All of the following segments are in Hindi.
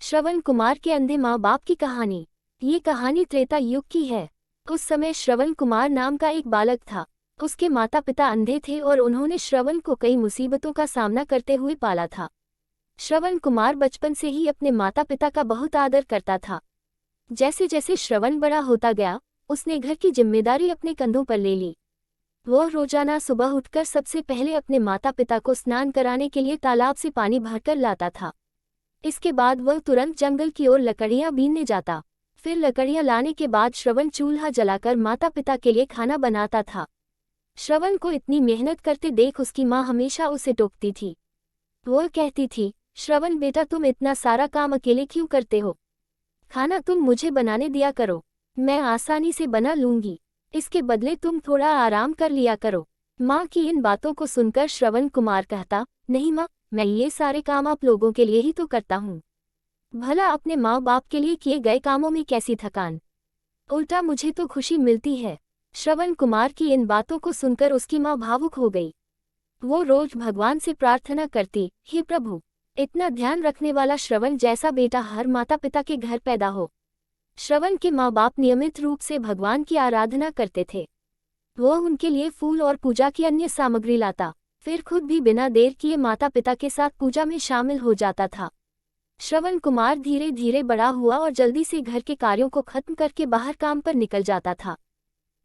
श्रवण कुमार के अंधे माँ बाप की कहानी। ये कहानी त्रेता युग की है। उस समय श्रवण कुमार नाम का एक बालक था। उसके माता पिता अंधे थे और उन्होंने श्रवण को कई मुसीबतों का सामना करते हुए पाला था। श्रवण कुमार बचपन से ही अपने माता पिता का बहुत आदर करता था। जैसे जैसे श्रवण बड़ा होता गया, उसने घर की जिम्मेदारी अपने कंधों पर ले ली। वह रोजाना सुबह उठकर सबसे पहले अपने माता पिता को स्नान कराने के लिए तालाब से पानी भरकर लाता था। इसके बाद वह तुरंत जंगल की ओर लकड़ियां बीनने जाता। फिर लकड़ियां लाने के बाद श्रवण चूल्हा जलाकर माता पिता के लिए खाना बनाता था। श्रवण को इतनी मेहनत करते देख उसकी माँ हमेशा उसे टोकती थी। वह कहती थी, श्रवण बेटा तुम इतना सारा काम अकेले क्यों करते हो? खाना तुम मुझे बनाने दिया करो, मैं आसानी से बना लूंगी। इसके बदले तुम थोड़ा आराम कर लिया करो। माँ की इन बातों को सुनकर श्रवण कुमार कहता, नहीं माँ, मैं ये सारे काम आप लोगों के लिए ही तो करता हूँ। भला अपने माँ बाप के लिए किए गए कामों में कैसी थकान, उल्टा मुझे तो खुशी मिलती है। श्रवण कुमार की इन बातों को सुनकर उसकी माँ भावुक हो गई। वो रोज भगवान से प्रार्थना करती, हे प्रभु, इतना ध्यान रखने वाला श्रवण जैसा बेटा हर माता पिता के घर पैदा हो। श्रवण के माँ बाप नियमित रूप से भगवान की आराधना करते थे। वह उनके लिए फूल और पूजा की अन्य सामग्री लाता, फिर खुद भी बिना देर किए माता पिता के साथ पूजा में शामिल हो जाता था। श्रवण कुमार धीरे धीरे बड़ा हुआ और जल्दी से घर के कार्यों को खत्म करके बाहर काम पर निकल जाता था।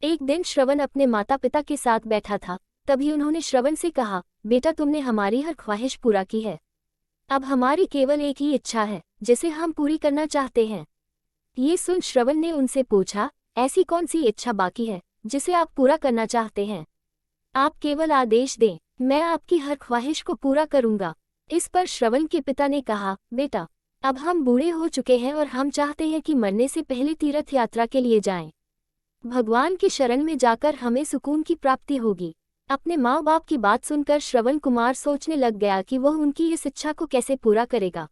एक दिन श्रवण अपने माता पिता के साथ बैठा था, तभी उन्होंने श्रवण से कहा, बेटा तुमने हमारी हर ख्वाहिश पूरा की है। अब हमारी केवल एक ही इच्छा है जिसे हम पूरी करना चाहते हैं। ये सुन श्रवण ने उनसे पूछा, ऐसी कौन सी इच्छा बाकी है जिसे आप पूरा करना चाहते हैं? आप केवल आदेश दें, मैं आपकी हर ख्वाहिश को पूरा करूंगा। इस पर श्रवण के पिता ने कहा, बेटा अब हम बूढ़े हो चुके हैं और हम चाहते हैं कि मरने से पहले तीर्थ यात्रा के लिए जाएं। भगवान की शरण में जाकर हमें सुकून की प्राप्ति होगी। अपने माँ बाप की बात सुनकर श्रवण कुमार सोचने लग गया कि वह उनकी इस इच्छा को कैसे पूरा करेगा।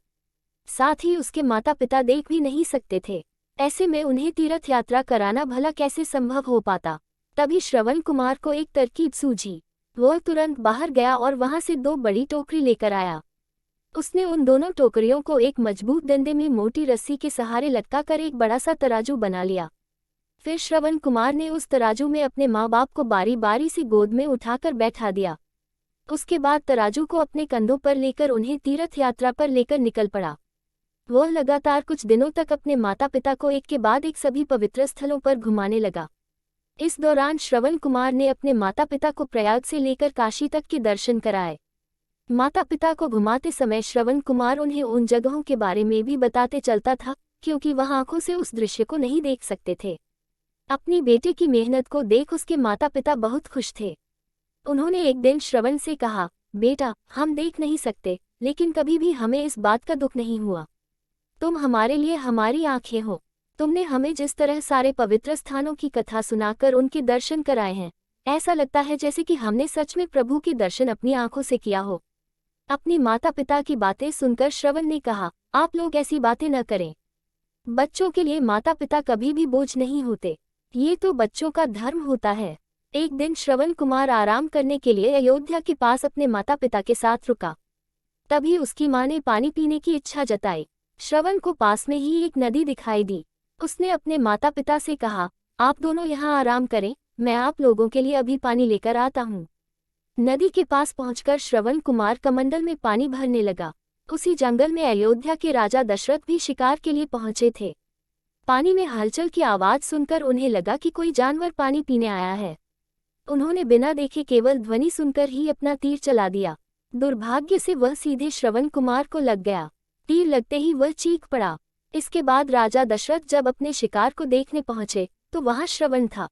साथ ही उसके माता पिता देख भी नहीं सकते थे, ऐसे में उन्हें तीर्थ यात्रा कराना भला कैसे संभव हो पाता। तभी श्रवण कुमार को एक तरकीब सूझी। वह तुरंत बाहर गया और वहां से 2 बड़ी टोकरी लेकर आया। उसने उन दोनों टोकरियों को एक मजबूत डंडे में मोटी रस्सी के सहारे लटकाकर एक बड़ा सा तराजू बना लिया। फिर श्रवण कुमार ने उस तराजू में अपने माँ बाप को बारी बारी से गोद में उठाकर बैठा दिया। उसके बाद तराजू को अपने कंधों पर लेकर उन्हें तीर्थ यात्रा पर लेकर निकल पड़ा। वह लगातार कुछ दिनों तक अपने माता पिता को एक के बाद एक सभी पवित्र स्थलों पर घुमाने लगा। इस दौरान श्रवण कुमार ने अपने माता पिता को प्रयाग से लेकर काशी तक के दर्शन कराए। माता पिता को घुमाते समय श्रवण कुमार उन्हें उन जगहों के बारे में भी बताते चलता था, क्योंकि वह आंखों से उस दृश्य को नहीं देख सकते थे। अपनी बेटे की मेहनत को देख उसके माता पिता बहुत खुश थे। उन्होंने एक दिन श्रवण से कहा, बेटा हम देख नहीं सकते, लेकिन कभी भी हमें इस बात का दुख नहीं हुआ। तुम हमारे लिए हमारी आंखें हो। तुमने हमें जिस तरह सारे पवित्र स्थानों की कथा सुनाकर उनके दर्शन कराए हैं, ऐसा लगता है जैसे कि हमने सच में प्रभु के दर्शन अपनी आंखों से किया हो। अपनी माता पिता की बातें सुनकर श्रवण ने कहा, आप लोग ऐसी बातें न करें। बच्चों के लिए माता पिता कभी भी बोझ नहीं होते, ये तो बच्चों का धर्म होता है। एक दिन श्रवण कुमार आराम करने के लिए अयोध्या के पास अपने माता पिता के साथ रुका। तभी उसकी माँ ने पानी पीने की इच्छा जताई। श्रवण को पास में ही एक नदी दिखाई दी। उसने अपने माता पिता से कहा, आप दोनों यहाँ आराम करें, मैं आप लोगों के लिए अभी पानी लेकर आता हूँ। नदी के पास पहुंचकर श्रवण कुमार कमंडल में पानी भरने लगा। उसी जंगल में अयोध्या के राजा दशरथ भी शिकार के लिए पहुंचे थे। पानी में हलचल की आवाज सुनकर उन्हें लगा कि कोई जानवर पानी पीने आया है। उन्होंने बिना देखे केवल ध्वनि सुनकर ही अपना तीर चला दिया। दुर्भाग्य से वह सीधे श्रवण कुमार को लग गया। तीर लगते ही वह चीख पड़ा। इसके बाद राजा दशरथ जब अपने शिकार को देखने पहुंचे तो वहां श्रवण था।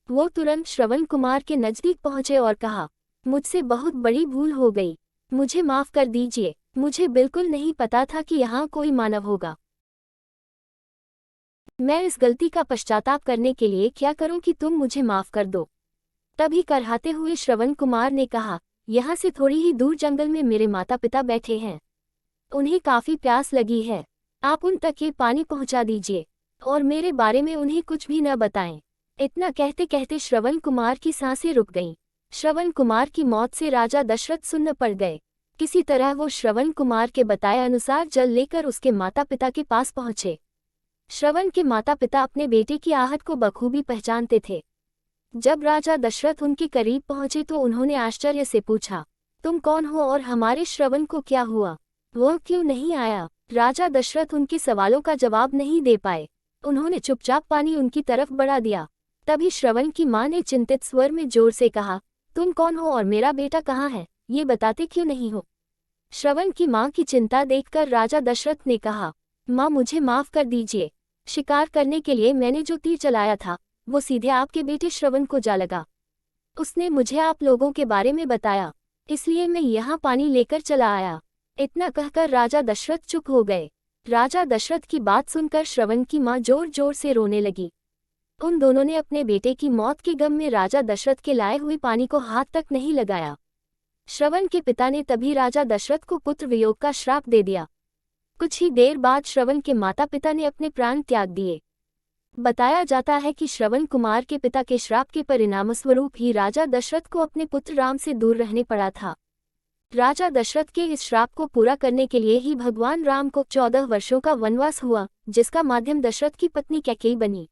वो तुरंत श्रवण कुमार के नजदीक पहुंचे और कहा, मुझसे बहुत बड़ी भूल हो गई, मुझे माफ कर दीजिए। मुझे बिल्कुल नहीं पता था कि यहाँ कोई मानव होगा। मैं इस गलती का पश्चाताप करने के लिए क्या करूं कि तुम मुझे माफ कर दो। तभी करहाते हुए श्रवण कुमार ने कहा, यहाँ से थोड़ी ही दूर जंगल में मेरे माता पिता बैठे हैं। उन्हें काफी प्यास लगी है, आप उन तक ये पानी पहुंचा दीजिए और मेरे बारे में उन्हें कुछ भी न बताएं। इतना कहते कहते श्रवण कुमार की सांसें रुक गईं। श्रवण कुमार की मौत से राजा दशरथ सुन्न पड़ गए। किसी तरह वो श्रवण कुमार के बताए अनुसार जल लेकर उसके माता पिता के पास पहुंचे। श्रवण के माता पिता अपने बेटे की आहट को बखूबी पहचानते थे। जब राजा दशरथ उनके करीब पहुंचे तो उन्होंने आश्चर्य से पूछा, तुम कौन हो और हमारे श्रवण को क्या हुआ? वह क्यों नहीं आया? राजा दशरथ उनके सवालों का जवाब नहीं दे पाए। उन्होंने चुपचाप पानी उनकी तरफ बढ़ा दिया। तभी श्रवण की मां ने चिंतित स्वर में जोर से कहा, तुम कौन हो और मेरा बेटा कहाँ है, ये बताते क्यों नहीं हो? श्रवण की मां की चिंता देखकर राजा दशरथ ने कहा, मां मुझे माफ कर दीजिए। शिकार करने के लिए मैंने जो तीर चलाया था वो सीधे आपके बेटे श्रवण को जा लगा। उसने मुझे आप लोगों के बारे में बताया, इसलिए मैं यहाँ पानी लेकर चला आया। इतना कहकर राजा दशरथ चुप हो गए। राजा दशरथ की बात सुनकर श्रवण की मां जोर जोर से रोने लगी। उन दोनों ने अपने बेटे की मौत के गम में राजा दशरथ के लाए हुए पानी को हाथ तक नहीं लगाया। श्रवण के पिता ने तभी राजा दशरथ को पुत्र वियोग का श्राप दे दिया। कुछ ही देर बाद श्रवण के माता पिता ने अपने प्राण त्याग दिए। बताया जाता है कि श्रवण कुमार के पिता के श्राप के परिणामस्वरूप ही राजा दशरथ को अपने पुत्र राम से दूर रहने पड़ा था। राजा दशरथ के इस श्राप को पूरा करने के लिए ही भगवान राम को 14 वर्षों का वनवास हुआ, जिसका माध्यम दशरथ की पत्नी कैकेयी बनी।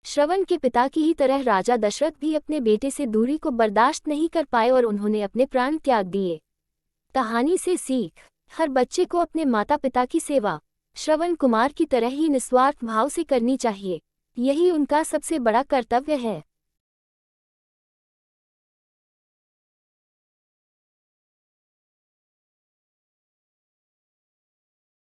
श्रवण के पिता की ही तरह राजा दशरथ भी अपने बेटे से दूरी को बर्दाश्त नहीं कर पाए और उन्होंने अपने प्राण त्याग दिए। कहानी से सीख, हर बच्चे को अपने माता पिता की सेवा श्रवण कुमार की तरह ही निस्वार्थ भाव से करनी चाहिए। यही उनका सबसे बड़ा कर्तव्य है।